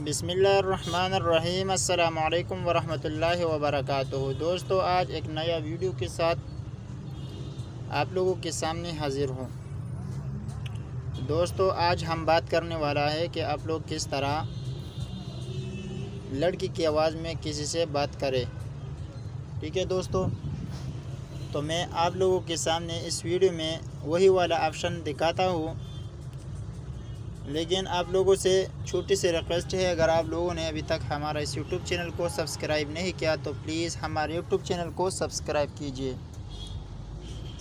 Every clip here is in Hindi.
बिस्मिल्लाहिर्रहमानिर्रहीम। अस्सलामु अलैकुम वरहमतुल्लाहि वबरकातुहू। दोस्तों, आज एक नया वीडियो के साथ आप लोगों के सामने हाजिर हूँ। दोस्तों, आज हम बात करने वाला है कि आप लोग किस तरह लड़की की आवाज़ में किसी से बात करें। ठीक है दोस्तों, तो मैं आप लोगों के सामने इस वीडियो में वही वाला ऑप्शन दिखाता हूँ, लेकिन आप लोगों से छोटी सी रिक्वेस्ट है, अगर आप लोगों ने अभी तक हमारा इस यूट्यूब चैनल को सब्सक्राइब नहीं किया तो प्लीज़ हमारे यूट्यूब चैनल को सब्सक्राइब कीजिए,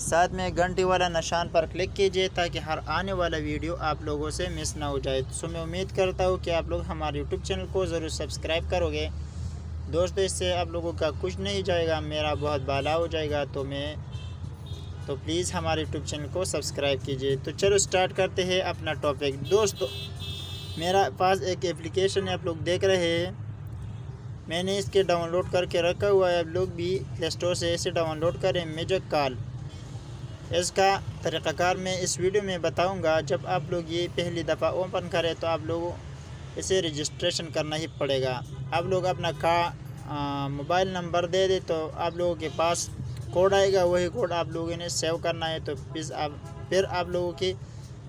साथ में घंटी वाला निशान पर क्लिक कीजिए ताकि हर आने वाला वीडियो आप लोगों से मिस ना हो जाए। तो मैं उम्मीद करता हूँ कि आप लोग हमारे यूट्यूब चैनल को ज़रूर सब्सक्राइब करोगे। दोस्तों, इससे आप लोगों का कुछ नहीं जाएगा, मेरा बहुत भला हो जाएगा। तो प्लीज़ हमारे यूट्यूब चैनल को सब्सक्राइब कीजिए। तो चलो स्टार्ट करते हैं अपना टॉपिक। दोस्तों, मेरा पास एक एप्लीकेशन है, आप लोग देख रहे हैं, मैंने इसके डाउनलोड करके रखा हुआ है। आप लोग भी प्ले स्टोर से इसे डाउनलोड करें, मैजिक कॉल। इसका तरीक़ाकार मैं इस वीडियो में बताऊंगा। जब आप लोग ये पहली दफ़ा ओपन करें तो आप लोगों इसे रजिस्ट्रेशन करना ही पड़ेगा। आप लोग अपना मोबाइल नंबर दे दें तो आप लोगों के पास कोड आएगा, वही कोड आप लोगों ने सेव करना है। तो फिर आप लोगों की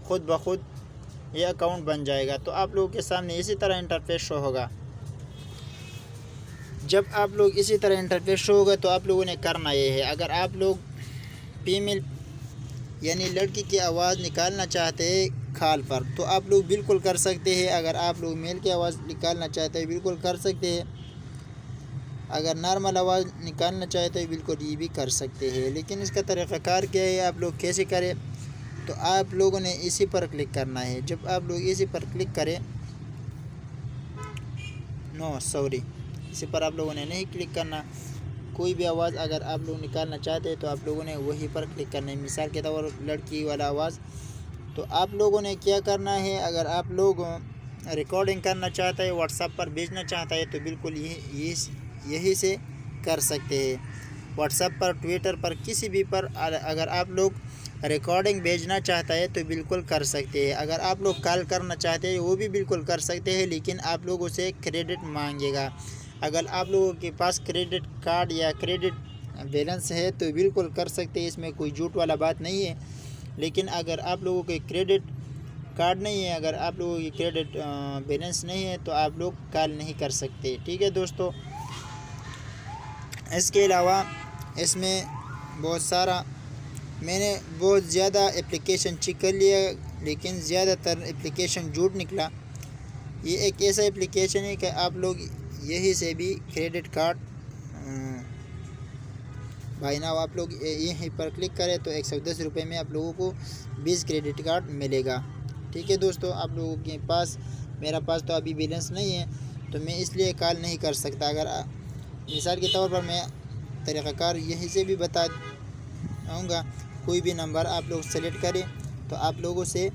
खुद ब खुद ये अकाउंट बन जाएगा। तो आप लोगों के सामने इसी तरह इंटरफेस शो होगा। जब आप लोग इसी तरह इंटरफेस शो होगा तो आप लोगों ने करना ये है, अगर आप लोग फीमेल यानी लड़की की आवाज़ निकालना चाहते हैं कॉल पर तो आप लोग बिल्कुल कर सकते हैं। अगर आप लोग मेल की आवाज़ निकालना चाहते हैं बिल्कुल कर सकते हैं। अगर नॉर्मल आवाज़ निकालना चाहते हैं बिल्कुल ये भी कर सकते हैं। लेकिन इसका तरीक़ाकार क्या है, आप लोग कैसे करें, तो आप लोगों ने इसी पर क्लिक करना है। जब आप लोग इसी पर क्लिक करें, इसी पर आप लोगों ने नहीं क्लिक करना। कोई भी आवाज़ अगर आप लोग निकालना चाहते हैं तो आप लोगों ने वही पर क्लिक करना है। मिसाल के तौर पर लड़की वाला आवाज़, तो आप लोगों ने क्या करना है, अगर आप लोग रिकॉर्डिंग करना चाहते हैं, व्हाट्सएप पर भेजना चाहता है तो बिल्कुल यही से कर सकते हैं। व्हाट्सएप पर, ट्विटर पर, किसी भी पर अगर आप लोग रिकॉर्डिंग भेजना चाहता है तो बिल्कुल कर सकते हैं। अगर आप लोग कॉल करना चाहते हैं वो भी बिल्कुल कर सकते हैं, लेकिन आप लोगों से क्रेडिट मांगेगा। अगर आप लोगों के पास क्रेडिट कार्ड या क्रेडिट बैलेंस है तो बिल्कुल कर सकते हैं, इसमें कोई झूठ वाला बात नहीं है। लेकिन अगर आप लोगों के क्रेडिट कार्ड नहीं है, अगर आप लोगों की क्रेडिट बैलेंस नहीं है तो आप लोग कॉल नहीं कर सकते। ठीक है दोस्तों, इसके अलावा इसमें मैंने बहुत ज़्यादा एप्लीकेशन चेक कर लिया, लेकिन ज़्यादातर एप्लीकेशन झूठ निकला। ये एक ऐसा एप्लीकेशन है कि आप लोग यही से भी क्रेडिट कार्ड भाई नाउ आप लोग यहीं पर क्लिक करें तो 110 रुपये में आप लोगों को 20 क्रेडिट कार्ड मिलेगा। ठीक है दोस्तों, आप लोगों के पास, मेरा पास तो अभी बैलेंस नहीं है तो मैं इसलिए कॉल नहीं कर सकता। अगर मिसाल के तौर पर मैं तरीक़ाकार यहीं से भी बताऊँगा, कोई भी नंबर आप लोग सेलेक्ट करें तो आप लोगों से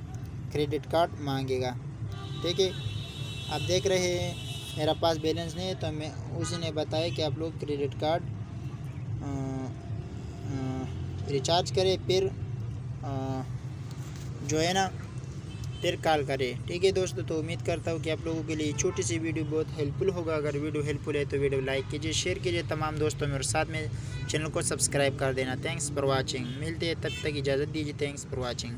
क्रेडिट कार्ड मांगेगा। ठीक है, आप देख रहे हैं मेरा पास बैलेंस नहीं है तो मैं उसी ने बताया कि आप लोग क्रेडिट कार्ड रिचार्ज करें, फिर जो है ना फिर कॉल करें। ठीक है दोस्तों, तो उम्मीद करता हूँ कि आप लोगों के लिए छोटी सी वीडियो बहुत हेल्पफुल होगा। अगर वीडियो हेल्पफुल है तो वीडियो लाइक कीजिए, शेयर कीजिए तमाम दोस्तों में, और साथ में चैनल को सब्सक्राइब कर देना। Thanks for watching. मिलते हैं, तब तक इजाज़त दीजिए। Thanks for watching.